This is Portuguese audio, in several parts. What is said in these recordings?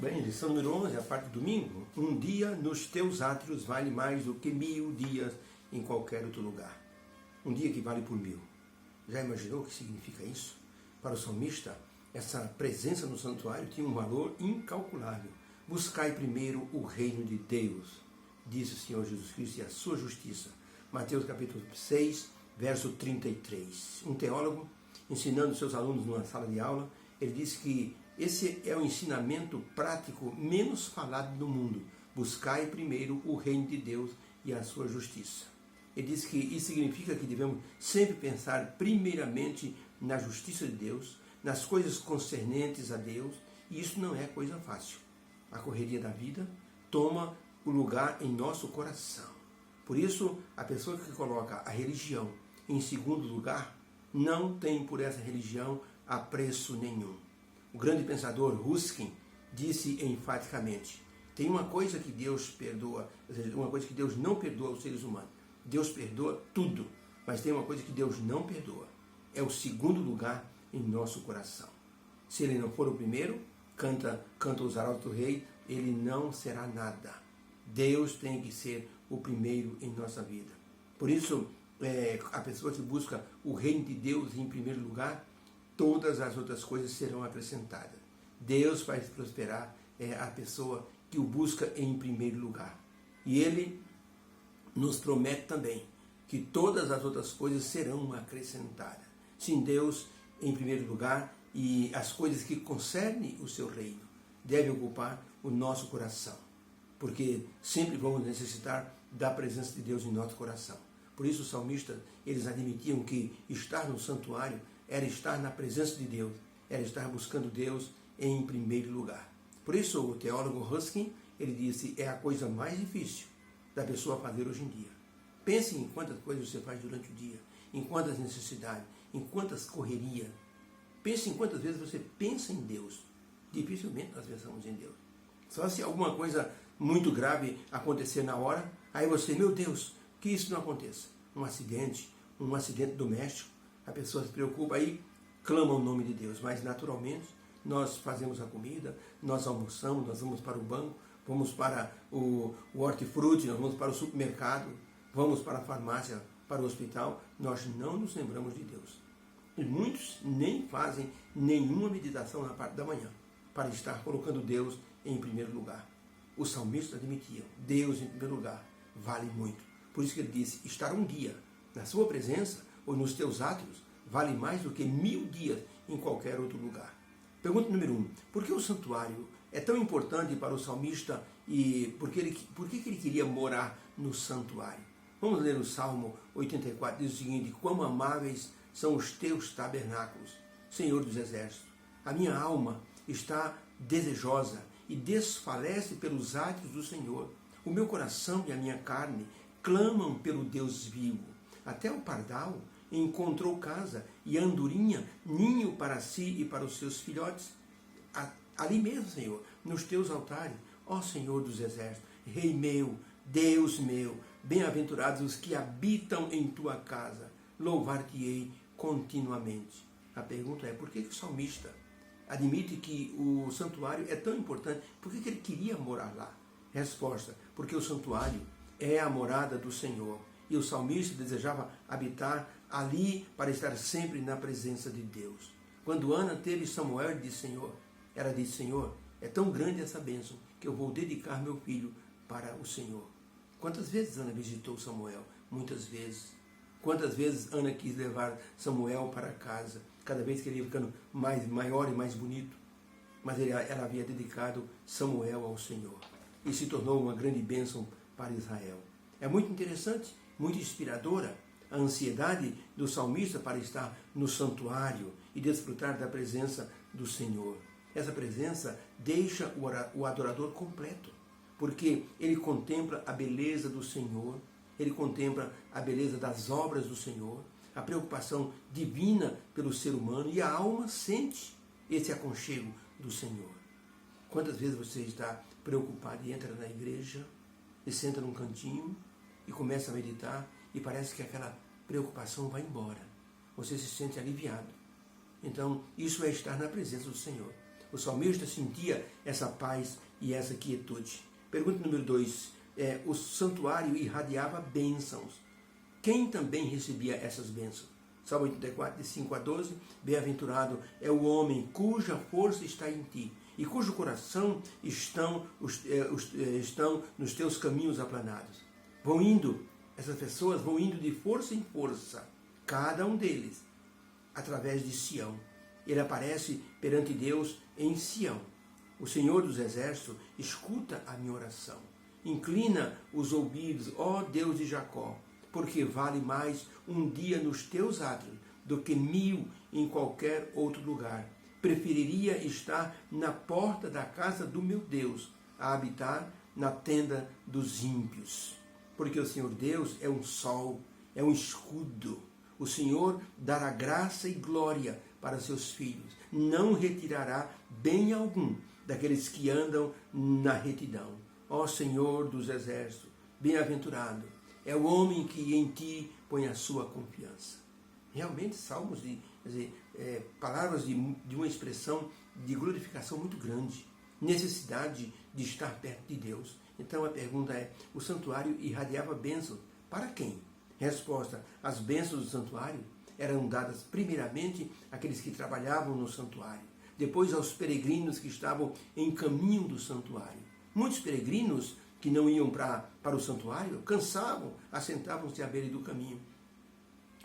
Bem, lição número 11, a parte do domingo. Um dia nos teus átrios vale mais do que 1000 dias em qualquer outro lugar. Um dia que vale por 1000. Já imaginou o que significa isso? Para o salmista, essa presença no santuário tinha um valor incalculável. Buscai primeiro o reino de Deus, disse o Senhor Jesus Cristo, e a sua justiça. Mateus capítulo 6, verso 33. Um teólogo, ensinando seus alunos numa sala de aula, ele disse que esse é o ensinamento prático menos falado do mundo. Buscai primeiro o reino de Deus e a sua justiça. Ele diz que isso significa que devemos sempre pensar primeiramente na justiça de Deus, nas coisas concernentes a Deus, e isso não é coisa fácil. A correria da vida toma o lugar em nosso coração. Por isso, a pessoa que coloca a religião em segundo lugar não tem por essa religião apreço nenhum. O grande pensador Ruskin disse enfaticamente: tem uma coisa que Deus perdoa, ou seja, uma coisa que Deus não perdoa aos seres humanos. Deus perdoa tudo, mas tem uma coisa que Deus não perdoa. É o segundo lugar em nosso coração. Se ele não for o primeiro, canta os arautos do rei, ele não será nada. Deus tem que ser o primeiro em nossa vida. Por isso, a pessoa que busca o reino de Deus em primeiro lugar, todas as outras coisas serão acrescentadas. Deus faz prosperar a pessoa que o busca em primeiro lugar. E Ele nos promete também que todas as outras coisas serão acrescentadas. Sim, Deus em primeiro lugar, e as coisas que concernem o seu reino devem ocupar o nosso coração, porque sempre vamos necessitar da presença de Deus em nosso coração. Por isso os salmistas, eles admitiam que estar no santuário era estar na presença de Deus, era estar buscando Deus em primeiro lugar. Por isso o teólogo Ruskin, ele disse, é a coisa mais difícil da pessoa fazer hoje em dia. Pense em quantas coisas você faz durante o dia, em quantas necessidades, em quantas correrias. Pense em quantas vezes você pensa em Deus. Dificilmente nós pensamos em Deus. Só se alguma coisa muito grave acontecer na hora, aí você, meu Deus, que isso não aconteça. Um acidente doméstico, a pessoa se preocupa, aí clama o nome de Deus. Mas naturalmente nós fazemos a comida, nós almoçamos, nós vamos para o banco, vamos para o hortifruti, nós vamos para o supermercado, vamos para a farmácia, para o hospital, nós não nos lembramos de Deus. E muitos nem fazem nenhuma meditação na parte da manhã, para estar colocando Deus em primeiro lugar. Os salmistas admitiam, Deus em primeiro lugar vale muito. Por isso que ele disse, estar um dia na sua presença ou nos teus átrios vale mais do que 1000 dias em qualquer outro lugar. Pergunta número 1. Por que o santuário é tão importante para o salmista e por que ele queria morar no santuário? Vamos ler o Salmo 84, diz o seguinte: quão amáveis são os teus tabernáculos, Senhor dos exércitos. A minha alma está desejosa e desfalece pelos átrios do Senhor. O meu coração e a minha carne clamam pelo Deus vivo. Até o pardal encontrou casa e a andorinha ninho para si e para os seus filhotes. Ali mesmo, Senhor, nos teus altares, ó Senhor dos exércitos, Rei meu, Deus meu, bem-aventurados os que habitam em tua casa, louvar-te-ei continuamente. A pergunta é, por que o salmista admite que o santuário é tão importante? Por que ele queria morar lá? Resposta, porque o santuário é a morada do Senhor. E o salmista desejava habitar ali para estar sempre na presença de Deus. Quando Ana teve Samuel, ela disse, Senhor, é tão grande essa bênção que eu vou dedicar meu filho para o Senhor. Quantas vezes Ana visitou Samuel? Muitas vezes. Quantas vezes Ana quis levar Samuel para casa, cada vez que ele ia ficando maior e mais bonito. Mas ela havia dedicado Samuel ao Senhor. E se tornou uma grande bênção para Israel. É muito interessante, muito inspiradora a ansiedade do salmista para estar no santuário e desfrutar da presença do Senhor. Essa presença deixa o adorador completo, porque ele contempla a beleza do Senhor, ele contempla a beleza das obras do Senhor, a preocupação divina pelo ser humano, e a alma sente esse aconchego do Senhor. Quantas vezes você está preocupado e entra na igreja e senta num cantinho e começa a meditar e parece que aquela preocupação vai embora. Você se sente aliviado. Então, isso é estar na presença do Senhor. O salmista sentia essa paz e essa quietude. Pergunta número 2. O santuário irradiava bênçãos. Quem também recebia essas bênçãos? Salmo 84, de 5 a 12. Bem-aventurado é o homem cuja força está em ti e cujo coração estão nos teus caminhos aplanados. Essas pessoas vão indo de força em força, cada um deles, através de Sião. Ele aparece perante Deus em Sião. O Senhor dos Exércitos escuta a minha oração. Inclina os ouvidos, ó Deus de Jacó, porque vale mais um dia nos teus átrios do que 1000 em qualquer outro lugar. Preferiria estar na porta da casa do meu Deus a habitar na tenda dos ímpios. Porque o Senhor Deus é um sol, é um escudo. O Senhor dará graça e glória para seus filhos. Não retirará bem algum daqueles que andam na retidão. Ó Senhor dos Exércitos, bem-aventurado é o homem que em ti põe a sua confiança. Realmente, salmos palavras de uma expressão de glorificação muito grande, necessidade de estar perto de Deus. Então a pergunta é, o santuário irradiava bênçãos para quem? Resposta, as bênçãos do santuário eram dadas primeiramente àqueles que trabalhavam no santuário, depois aos peregrinos que estavam em caminho do santuário. Muitos peregrinos que não iam para o santuário cansavam, assentavam-se à beira do caminho.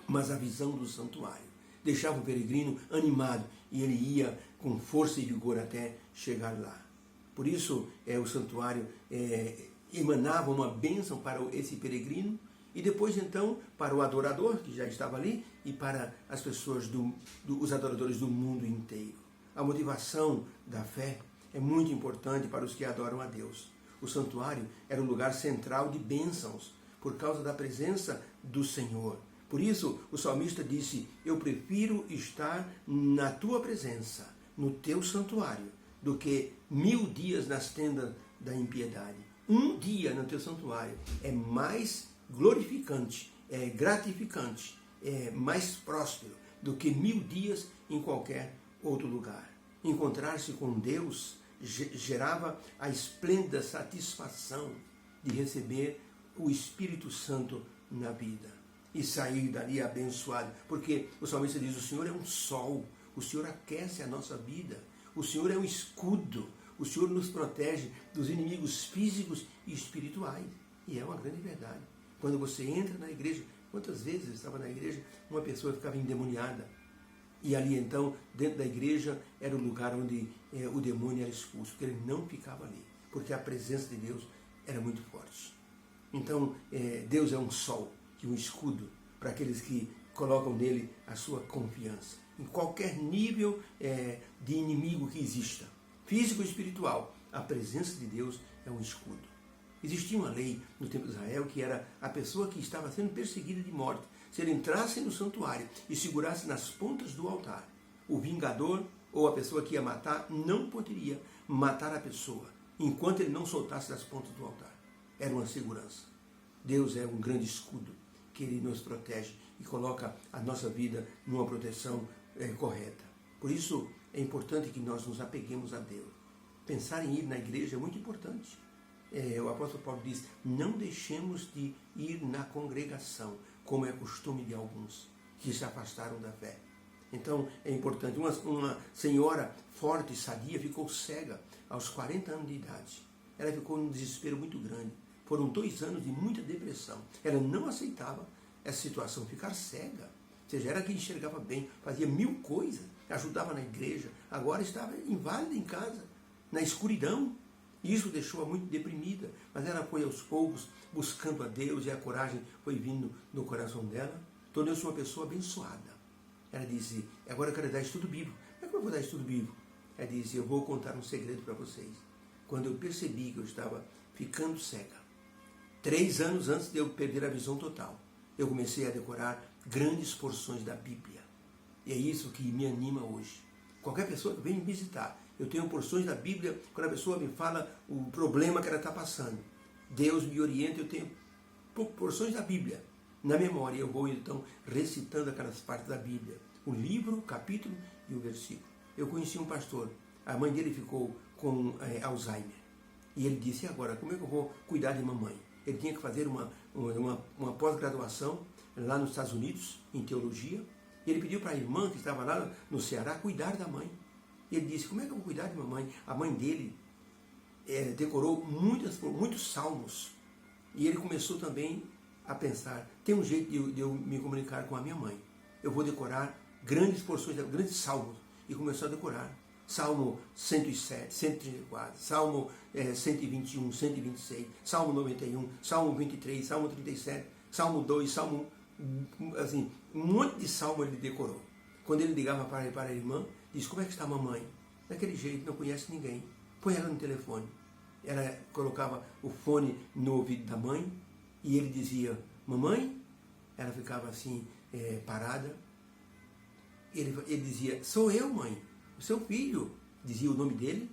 Mas a visão do santuário deixava o peregrino animado e ele ia com força e vigor até chegar lá. Por isso, o santuário emanava uma bênção para esse peregrino e depois, então, para o adorador, que já estava ali, e para as pessoas, os adoradores do mundo inteiro. A motivação da fé é muito importante para os que adoram a Deus. O santuário era um lugar central de bênçãos, por causa da presença do Senhor. Por isso, o salmista disse, eu prefiro estar na tua presença, no teu santuário, do que 1000 dias nas tendas da impiedade. Um dia no teu santuário é mais glorificante, é gratificante, é mais próspero do que 1000 dias em qualquer outro lugar. Encontrar-se com Deus gerava a esplêndida satisfação de receber o Espírito Santo na vida e sair dali abençoado, porque o salmista diz, o Senhor é um sol, o Senhor aquece a nossa vida, o Senhor é um escudo, o Senhor nos protege dos inimigos físicos e espirituais, e é uma grande verdade. Quando você entra na igreja, quantas vezes eu estava na igreja, uma pessoa ficava endemoniada, e ali então, dentro da igreja, era o lugar onde o demônio era expulso, porque ele não ficava ali, porque a presença de Deus era muito forte. Então, Deus é um sol e um escudo para aqueles que colocam nele a sua confiança. Em qualquer nível de inimigo que exista, físico ou espiritual, a presença de Deus é um escudo. Existia uma lei no tempo de Israel que era a pessoa que estava sendo perseguida de morte. Se ele entrasse no santuário e segurasse nas pontas do altar, o vingador ou a pessoa que ia matar não poderia matar a pessoa enquanto ele não soltasse das pontas do altar. Era uma segurança. Deus é um grande escudo que ele nos protege e coloca a nossa vida numa proteção correta. Por isso é importante que nós nos apeguemos a Deus. Pensar em ir na igreja é muito importante. O apóstolo Paulo diz, não deixemos de ir na congregação, como é costume de alguns que se afastaram da fé. Então é importante. Uma senhora forte e sadia ficou cega aos 40 anos de idade. Ela ficou num desespero muito grande. Foram 2 anos de muita depressão. Ela não aceitava essa situação, ficar cega. Ou seja, era quem enxergava bem, fazia 1000 coisas, ajudava na igreja, agora estava inválida em casa, na escuridão. Isso deixou-a muito deprimida, mas ela foi aos poucos buscando a Deus e a coragem foi vindo no coração dela. Tornou-se uma pessoa abençoada. Ela disse, agora eu quero dar estudo bíblico. Mas como eu vou dar estudo bíblico? Ela disse, eu vou contar um segredo para vocês. Quando eu percebi que eu estava ficando cega, 3 anos antes de eu perder a visão total, eu comecei a decorar grandes porções da Bíblia. E é isso que me anima hoje. Qualquer pessoa que vem me visitar, eu tenho porções da Bíblia, quando a pessoa me fala o problema que ela está passando. Deus me orienta, eu tenho porções da Bíblia na memória. Eu vou então recitando aquelas partes da Bíblia. O livro, o capítulo e o versículo. Eu conheci um pastor a mãe dele ficou com Alzheimer. E ele disse, e agora, como é que eu vou cuidar de mamãe? Ele tinha que fazer uma pós-graduação lá nos Estados Unidos, em teologia. E ele pediu para a irmã, que estava lá no Ceará, cuidar da mãe. E ele disse, como é que eu vou cuidar de mamãe? A mãe dele decorou muitos salmos. E ele começou também a pensar, tem um jeito de eu me comunicar com a minha mãe. Eu vou decorar grandes porções, grandes salmos. E começou a decorar. Salmo 107, 134, Salmo 121, 126, Salmo 91, Salmo 23, Salmo 37, Salmo 2, Salmo 1, assim, um monte de salmo ele decorou. Quando ele ligava para a irmã, disse, como é que está a mamãe? Daquele jeito, não conhece ninguém. Põe ela no telefone. Ela colocava o fone no ouvido da mãe e ele dizia, mamãe? Ela ficava assim, parada. Ele dizia, sou eu, mãe. O seu filho, dizia o nome dele,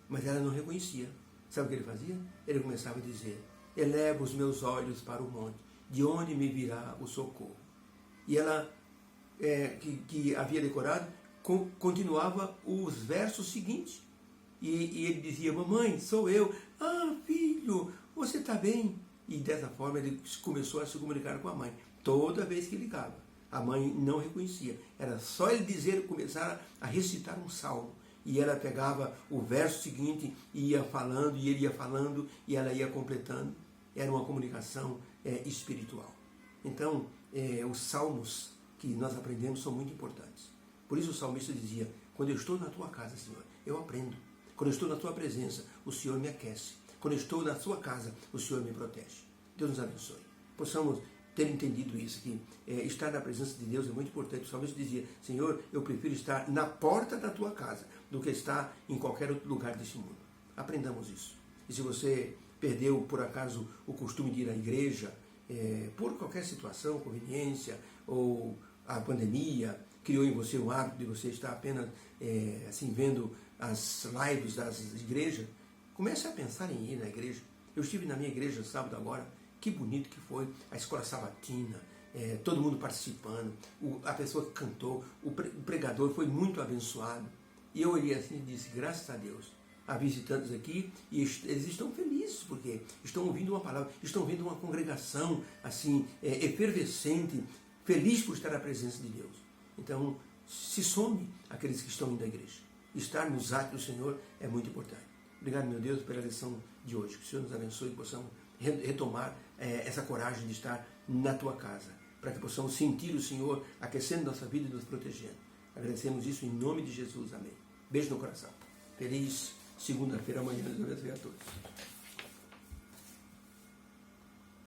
mas ela não reconhecia. Sabe o que ele fazia? Ele começava a dizer, eleva os meus olhos para o monte, de onde me virá o socorro. E ela, que havia decorado, continuava os versos seguintes. E ele dizia, mamãe, sou eu. Ah, filho, você está bem? E dessa forma ele começou a se comunicar com a mãe, toda vez que ligava. A mãe não reconhecia. Era só ele dizer, começar a recitar um salmo. E ela pegava o verso seguinte e ia falando, e ele ia falando, e ela ia completando. Era uma comunicação espiritual. Então, os salmos que nós aprendemos são muito importantes. Por isso o salmista dizia, quando eu estou na tua casa, Senhor, eu aprendo. Quando eu estou na tua presença, o Senhor me aquece. Quando eu estou na sua casa, o Senhor me protege. Deus nos abençoe. Possamos ter entendido isso, que estar na presença de Deus é muito importante. O salmista dizia, Senhor, eu prefiro estar na porta da tua casa do que estar em qualquer outro lugar deste mundo. Aprendamos isso. E se você perdeu, por acaso, o costume de ir à igreja, por qualquer situação, conveniência, ou a pandemia, criou em você o hábito de você estar apenas assim, vendo as lives das igrejas, comece a pensar em ir na igreja. Eu estive na minha igreja sábado agora, que bonito que foi, a escola sabatina, todo mundo participando, a pessoa que cantou, o pregador foi muito abençoado. E eu olhei assim e disse, graças a Deus, há visitantes aqui e eles estão felizes, porque estão ouvindo uma palavra, estão ouvindo uma congregação assim, efervescente, feliz por estar na presença de Deus. Então, se some aqueles que estão indo à igreja. Estar nos atos do Senhor é muito importante. Obrigado, meu Deus, pela lição de hoje. Que o Senhor nos abençoe e possamos retomar essa coragem de estar na tua casa, para que possamos sentir o Senhor aquecendo nossa vida e nos protegendo. Agradecemos isso em nome de Jesus. Amém. Beijo no coração. Feliz segunda-feira. Amanhã. Deus abençoe a todos.